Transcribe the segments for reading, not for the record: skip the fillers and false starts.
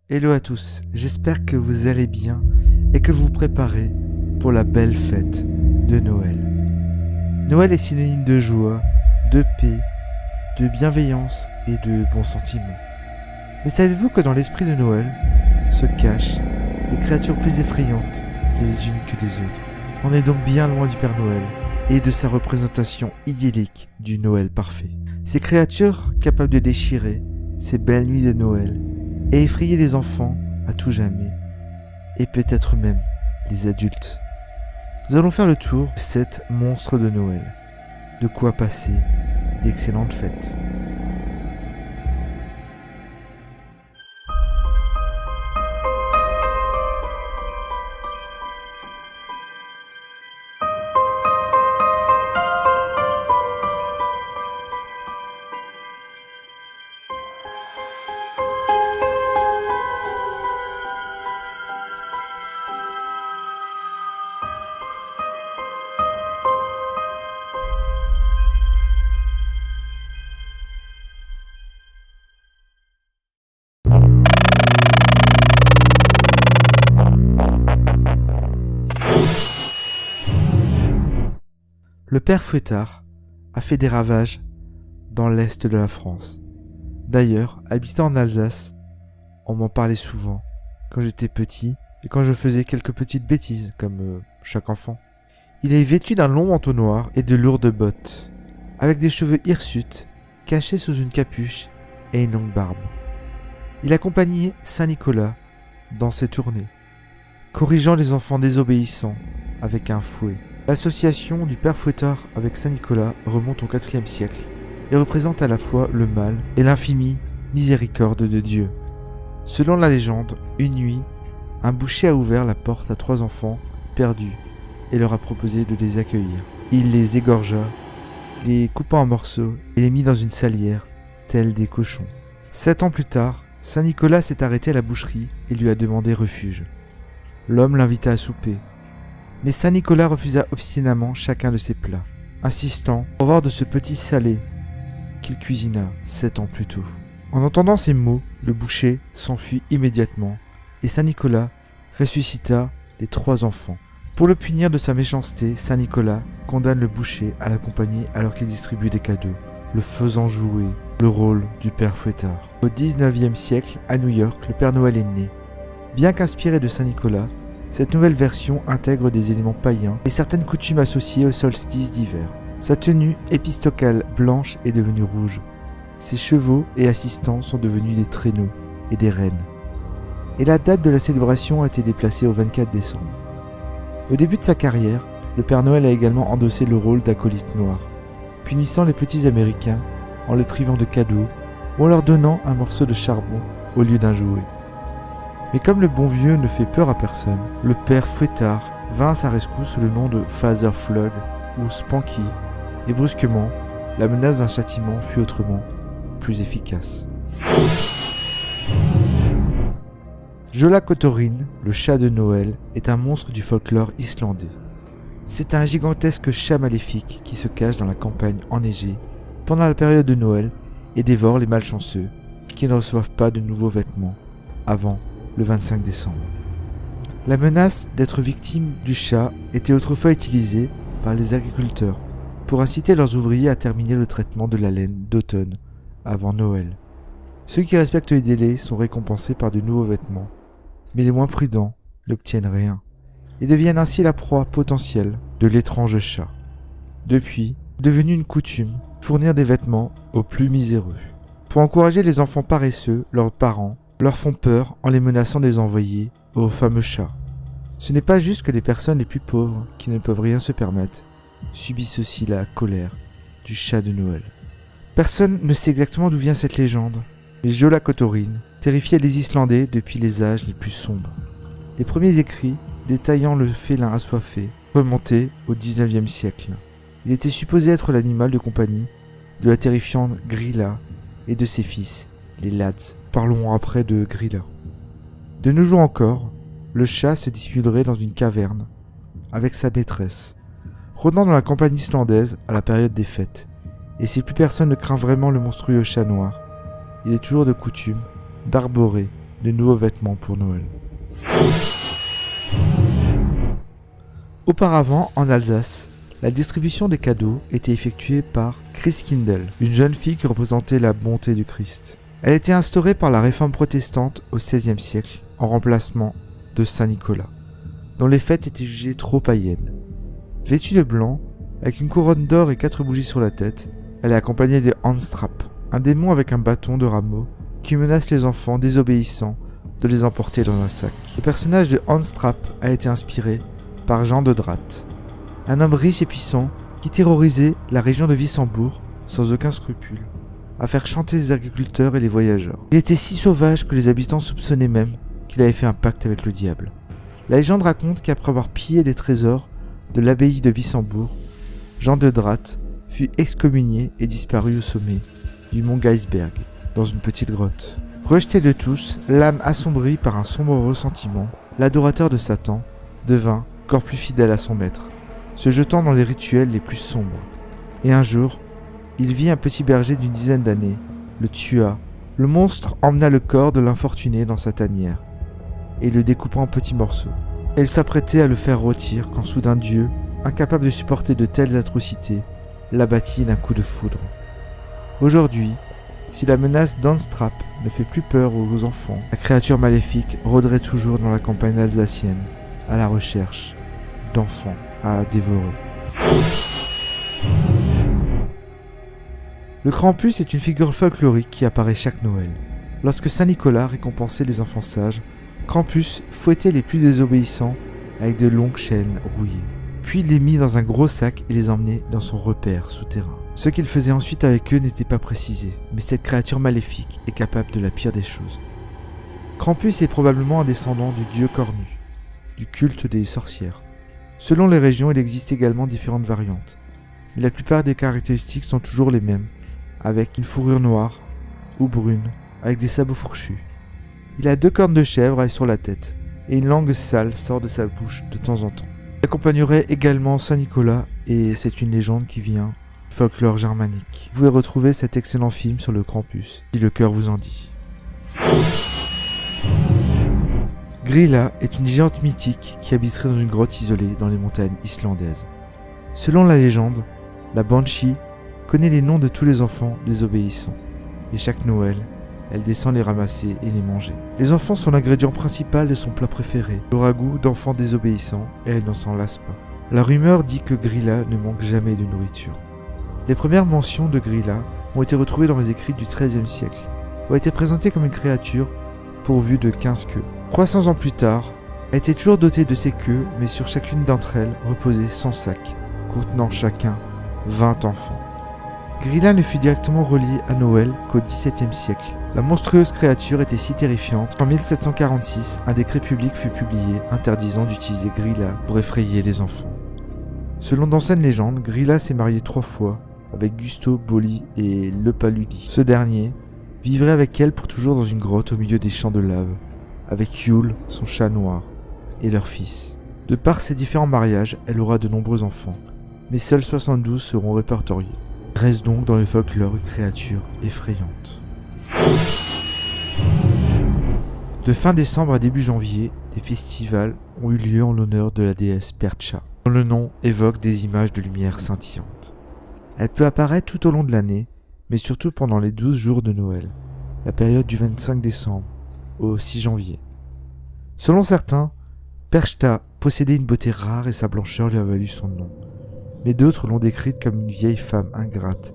Hello à tous, j'espère que vous allez bien et que vous vous préparez pour la belle fête de Noël. Noël est synonyme de joie, de paix, de bienveillance et de bons sentiments. Mais savez-vous que dans l'esprit de Noël se cachent des créatures plus effrayantes les unes que les autres? On est donc bien loin du Père Noël et de sa représentation idyllique du Noël parfait. Ces créatures capables de déchirer ces belles nuits de Noël et effrayer les enfants à tout jamais, et peut-être même les adultes. Nous allons faire le tour de 7 monstres de Noël. De quoi passer d'excellentes fêtes. Le père Fouettard a fait des ravages dans l'est de la France. D'ailleurs, habitant en Alsace, on m'en parlait souvent quand j'étais petit et quand je faisais quelques petites bêtises, comme chaque enfant. Il est vêtu d'un long manteau noir et de lourdes bottes, avec des cheveux hirsutes cachés sous une capuche et une longue barbe. Il accompagnait Saint-Nicolas dans ses tournées, corrigeant les enfants désobéissants avec un fouet. L'association du père Fouettard avec Saint-Nicolas remonte au IVe siècle et représente à la fois le mal et l'infinie miséricorde de Dieu. Selon la légende, une nuit, un boucher a ouvert la porte à 3 enfants perdus et leur a proposé de les accueillir. Il les égorgea, les coupa en morceaux et les mit dans une salière, tels des cochons. 7 ans plus tard, Saint-Nicolas s'est arrêté à la boucherie et lui a demandé refuge. L'homme l'invita à souper. Mais Saint-Nicolas refusa obstinément chacun de ses plats, insistant pour voir de ce petit salé qu'il cuisina 7 ans plus tôt. En entendant ces mots, le boucher s'enfuit immédiatement et Saint-Nicolas ressuscita les 3 enfants. Pour le punir de sa méchanceté, Saint-Nicolas condamne le boucher à l'accompagner alors qu'il distribue des cadeaux, le faisant jouer le rôle du père Fouettard. Au XIXe siècle, à New York, le Père Noël est né. Bien qu'inspiré de Saint-Nicolas, cette nouvelle version intègre des éléments païens et certaines coutumes associées au solstice d'hiver. Sa tenue épiscopale blanche est devenue rouge. Ses chevaux et assistants sont devenus des traîneaux et des rennes. Et la date de la célébration a été déplacée au 24 décembre. Au début de sa carrière, le Père Noël a également endossé le rôle d'acolyte noir, punissant les petits Américains en les privant de cadeaux ou en leur donnant un morceau de charbon au lieu d'un jouet. Mais comme le bon vieux ne fait peur à personne, le père Fouettard vint à sa rescousse sous le nom de Father Flug ou Spanky, et brusquement, la menace d'un châtiment fut autrement plus efficace. Jóla Kotorinn, le chat de Noël, est un monstre du folklore islandais. C'est un gigantesque chat maléfique qui se cache dans la campagne enneigée pendant la période de Noël et dévore les malchanceux qui ne reçoivent pas de nouveaux vêtements avant le 25 décembre. La menace d'être victime du chat était autrefois utilisée par les agriculteurs pour inciter leurs ouvriers à terminer le traitement de la laine d'automne avant Noël. Ceux qui respectent les délais sont récompensés par de nouveaux vêtements, mais les moins prudents n'obtiennent rien et deviennent ainsi la proie potentielle de l'étrange chat. Depuis, devenu une coutume, fournir des vêtements aux plus miséreux. Pour encourager les enfants paresseux, leurs parents leur font peur en les menaçant de les envoyer au fameux chat. Ce n'est pas juste que les personnes les plus pauvres, qui ne peuvent rien se permettre, subissent aussi la colère du chat de Noël. Personne ne sait exactement d'où vient cette légende, mais Jóla Kotorinn terrifiait les Islandais depuis les âges les plus sombres. Les premiers écrits détaillant le félin assoiffé remontaient au XIXe siècle. Il était supposé être l'animal de compagnie de la terrifiante Grýla et de ses fils, les lads. Parlons après de Grýla. De nos jours encore, le chat se dissimulerait dans une caverne avec sa maîtresse, rôdant dans la campagne islandaise à la période des fêtes. Et si plus personne ne craint vraiment le monstrueux chat noir, il est toujours de coutume d'arborer de nouveaux vêtements pour Noël. Auparavant, en Alsace, la distribution des cadeaux était effectuée par Christkindl, une jeune fille qui représentait la bonté du Christ. Elle a été instaurée par la réforme protestante au XVIe siècle, en remplacement de Saint Nicolas, dont les fêtes étaient jugées trop païennes. Vêtue de blanc, avec une couronne d'or et 4 bougies sur la tête, elle est accompagnée de Handstrap, un démon avec un bâton de rameau qui menace les enfants désobéissants de les emporter dans un sac. Le personnage de Handstrap a été inspiré par Jean de Drath, un homme riche et puissant qui terrorisait la région de Wissembourg sans aucun scrupule, à faire chanter les agriculteurs et les voyageurs. Il était si sauvage que les habitants soupçonnaient même qu'il avait fait un pacte avec le diable. La légende raconte qu'après avoir pillé les trésors de l'abbaye de Wissembourg, Jean de Drath fut excommunié et disparut au sommet du mont Geisberg, dans une petite grotte. Rejeté de tous, l'âme assombrie par un sombre ressentiment, l'adorateur de Satan devint encore plus fidèle à son maître, se jetant dans les rituels les plus sombres. Et un jour, il vit un petit berger d'une dizaine d'années, le tua. Le monstre emmena le corps de l'infortuné dans sa tanière, et le découpa en petits morceaux. Elle s'apprêtait à le faire rôtir quand soudain Dieu, incapable de supporter de telles atrocités, l'abattit d'un coup de foudre. Aujourd'hui, si la menace d'Handstrap ne fait plus peur aux enfants, la créature maléfique rôderait toujours dans la campagne alsacienne, à la recherche d'enfants à dévorer. Le Krampus est une figure folklorique qui apparaît chaque Noël. Lorsque Saint Nicolas récompensait les enfants sages, Krampus fouettait les plus désobéissants avec de longues chaînes rouillées. Puis il les mit dans un gros sac et les emmenait dans son repère souterrain. Ce qu'il faisait ensuite avec eux n'était pas précisé, mais cette créature maléfique est capable de la pire des choses. Krampus est probablement un descendant du dieu cornu, du culte des sorcières. Selon les régions, il existe également différentes variantes, mais la plupart des caractéristiques sont toujours les mêmes, avec une fourrure noire ou brune, avec des sabots fourchus. Il a 2 cornes de chèvre sur la tête, et une langue sale sort de sa bouche de temps en temps. Il accompagnerait également Saint Nicolas, et c'est une légende qui vient du folklore germanique. Vous pouvez retrouver cet excellent film sur le Krampus, si le cœur vous en dit. Grilla est une géante mythique qui habiterait dans une grotte isolée dans les montagnes islandaises. Selon la légende, la Banshee connaît les noms de tous les enfants désobéissants, et chaque Noël, elle descend les ramasser et les manger. Les enfants sont l'ingrédient principal de son plat préféré, le ragoût d'enfants désobéissants, et elle n'en s'en lasse pas. La rumeur dit que Grilla ne manque jamais de nourriture. Les premières mentions de Grilla ont été retrouvées dans les écrits du XIIIe siècle, où elle était présentée comme une créature pourvue de 15 queues. 300 ans plus tard, elle était toujours dotée de ses queues, mais sur chacune d'entre elles reposait 100 sacs, contenant chacun 20 enfants. Grilla ne fut directement reliée à Noël qu'au XVIIe siècle. La monstrueuse créature était si terrifiante qu'en 1746, un décret public fut publié interdisant d'utiliser Grilla pour effrayer les enfants. Selon d'anciennes légendes, Grilla s'est mariée 3 fois avec Gusto Boli et Le Paludi. Ce dernier vivrait avec elle pour toujours dans une grotte au milieu des champs de lave, avec Yule, son chat noir, et leur fils. De par ses différents mariages, elle aura de nombreux enfants, mais seuls 72 seront répertoriés. Il reste donc dans le folklore une créature effrayante. De fin décembre à début janvier, des festivals ont eu lieu en l'honneur de la déesse Percha, dont le nom évoque des images de lumière scintillantes. Elle peut apparaître tout au long de l'année, mais surtout pendant les 12 jours de Noël, la période du 25 décembre au 6 janvier. Selon certains, Perchta possédait une beauté rare et sa blancheur lui a valu son nom, mais d'autres l'ont décrite comme une vieille femme ingrate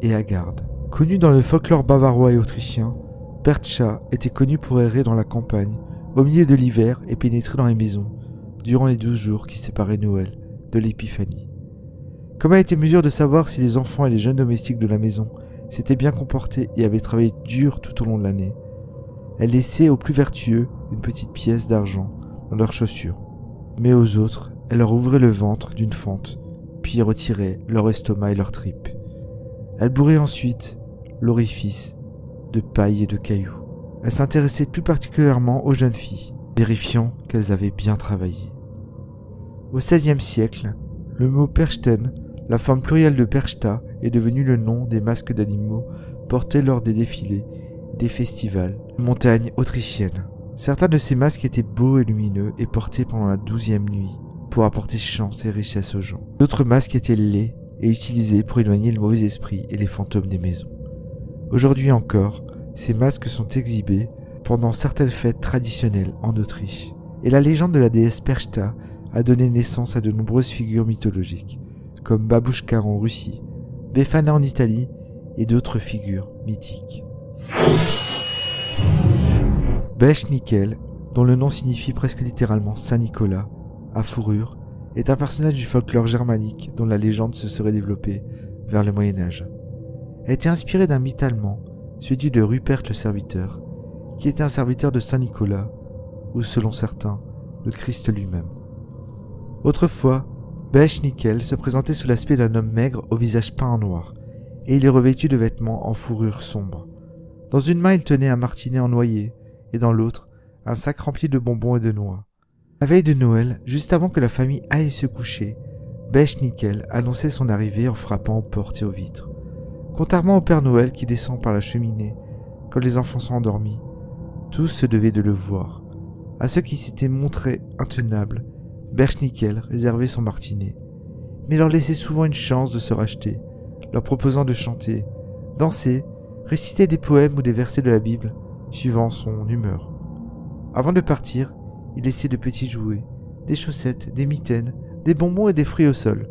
et hagarde. Connue dans le folklore bavarois et autrichien, Percha était connue pour errer dans la campagne, au milieu de l'hiver et pénétrer dans les maisons, durant les 12 jours qui séparaient Noël de l'Épiphanie. Comme elle était mesure de savoir si les enfants et les jeunes domestiques de la maison s'étaient bien comportés et avaient travaillé dur tout au long de l'année, elle laissait aux plus vertueux une petite pièce d'argent dans leurs chaussures, mais aux autres, elle leur ouvrait le ventre d'une fente, puis retirait leur estomac et leurs tripes. Elle bourrait ensuite l'orifice de paille et de cailloux. Elle s'intéressait plus particulièrement aux jeunes filles, vérifiant qu'elles avaient bien travaillé. Au XVIe siècle, le mot Perchten, la forme plurielle de Perchta, est devenu le nom des masques d'animaux portés lors des défilés et des festivals de montagne autrichiennes. Certains de ces masques étaient beaux et lumineux et portés pendant la 12e nuit pour apporter chance et richesse aux gens. D'autres masques étaient laids et utilisés pour éloigner le mauvais esprit et les fantômes des maisons. Aujourd'hui encore, ces masques sont exhibés pendant certaines fêtes traditionnelles en Autriche. Et la légende de la déesse Perchta a donné naissance à de nombreuses figures mythologiques, comme Babouchka en Russie, Befana en Italie et d'autres figures mythiques. Bechnickel, dont le nom signifie presque littéralement Saint-Nicolas, à fourrure, est un personnage du folklore germanique dont la légende se serait développée vers le Moyen-Âge. Elle était inspirée d'un mythe allemand, celui de Rupert le Serviteur, qui était un serviteur de Saint-Nicolas, ou selon certains, le Christ lui-même. Autrefois, Bechnickel se présentait sous l'aspect d'un homme maigre au visage peint en noir, et il est revêtu de vêtements en fourrure sombre. Dans une main, il tenait un martinet en noyer, et dans l'autre, un sac rempli de bonbons et de noix. La veille de Noël, juste avant que la famille aille se coucher, Bechnickel annonçait son arrivée en frappant aux portes et aux vitres. Contrairement au Père Noël qui descend par la cheminée quand les enfants sont endormis, tous se devaient de le voir. À ceux qui s'étaient montrés intenables, Bechnickel réservait son martinet, mais leur laissait souvent une chance de se racheter, leur proposant de chanter, danser, réciter des poèmes ou des versets de la Bible, suivant son humeur. Avant de partir, il laissait de petits jouets, des chaussettes, des mitaines, des bonbons et des fruits au sol,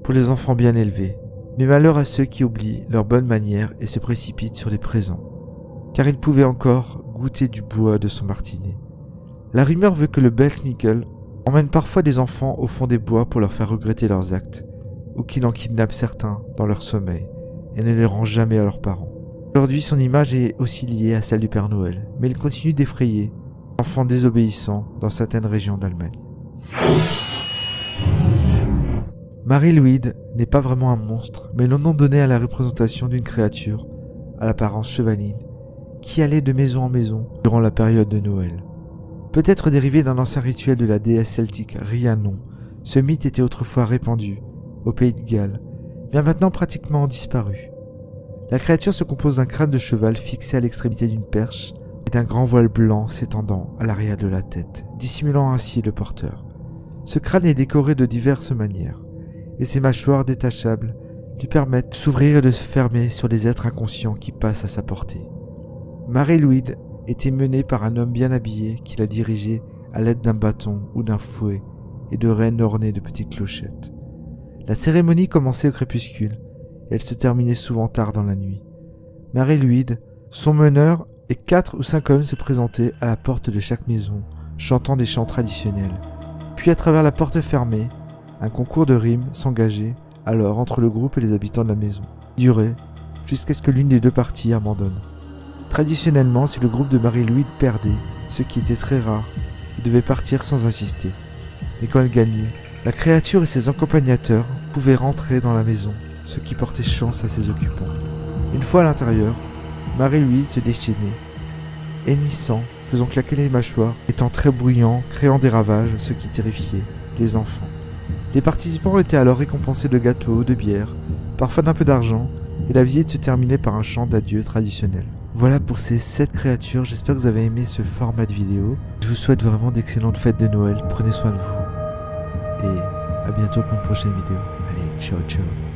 pour les enfants bien élevés. Mais malheur à ceux qui oublient leurs bonnes manières et se précipitent sur les présents, car ils pouvaient encore goûter du bois de son martinet. La rumeur veut que le Bechnickel emmène parfois des enfants au fond des bois pour leur faire regretter leurs actes, ou qu'il en kidnappe certains dans leur sommeil et ne les rend jamais à leurs parents. Aujourd'hui, son image est aussi liée à celle du Père Noël, mais il continue d'effrayer les enfants désobéissants dans certaines régions d'Allemagne. Marie-Louide n'est pas vraiment un monstre, mais le nom donné à la représentation d'une créature à l'apparence chevaline qui allait de maison en maison durant la période de Noël. Peut-être dérivé d'un ancien rituel de la déesse celtique Rhiannon, ce mythe était autrefois répandu au pays de Galles, mais a maintenant pratiquement disparu. La créature se compose d'un crâne de cheval fixé à l'extrémité d'une perche et d'un grand voile blanc s'étendant à l'arrière de la tête, dissimulant ainsi le porteur. Ce crâne est décoré de diverses manières, et ses mâchoires détachables lui permettent de s'ouvrir et de se fermer sur des êtres inconscients qui passent à sa portée. Marie-Louide était menée par un homme bien habillé qui la dirigeait à l'aide d'un bâton ou d'un fouet et de rênes ornées de petites clochettes. La cérémonie commençait au crépuscule et elle se terminait souvent tard dans la nuit. Marie-Louide, son meneur et 4 ou 5 hommes se présentaient à la porte de chaque maison, chantant des chants traditionnels. Puis à travers la porte fermée, un concours de rimes s'engageait alors entre le groupe et les habitants de la maison. Il durait jusqu'à ce que l'une des deux parties abandonne. Traditionnellement, si le groupe de Marie-Louide perdait, ce qui était très rare, il devait partir sans insister. Mais quand elle gagnait, la créature et ses accompagnateurs pouvaient rentrer dans la maison, ce qui portait chance à ses occupants. Une fois à l'intérieur, Marie-Louide se déchaînait, hennissant, faisant claquer les mâchoires, étant très bruyant, créant des ravages, ce qui terrifiait les enfants. Les participants étaient alors récompensés de gâteaux, de bière, parfois d'un peu d'argent, et la visite se terminait par un chant d'adieu traditionnel. Voilà pour ces 7 créatures, j'espère que vous avez aimé ce format de vidéo. Je vous souhaite vraiment d'excellentes fêtes de Noël, prenez soin de vous. Et à bientôt pour une prochaine vidéo. Allez, ciao ciao.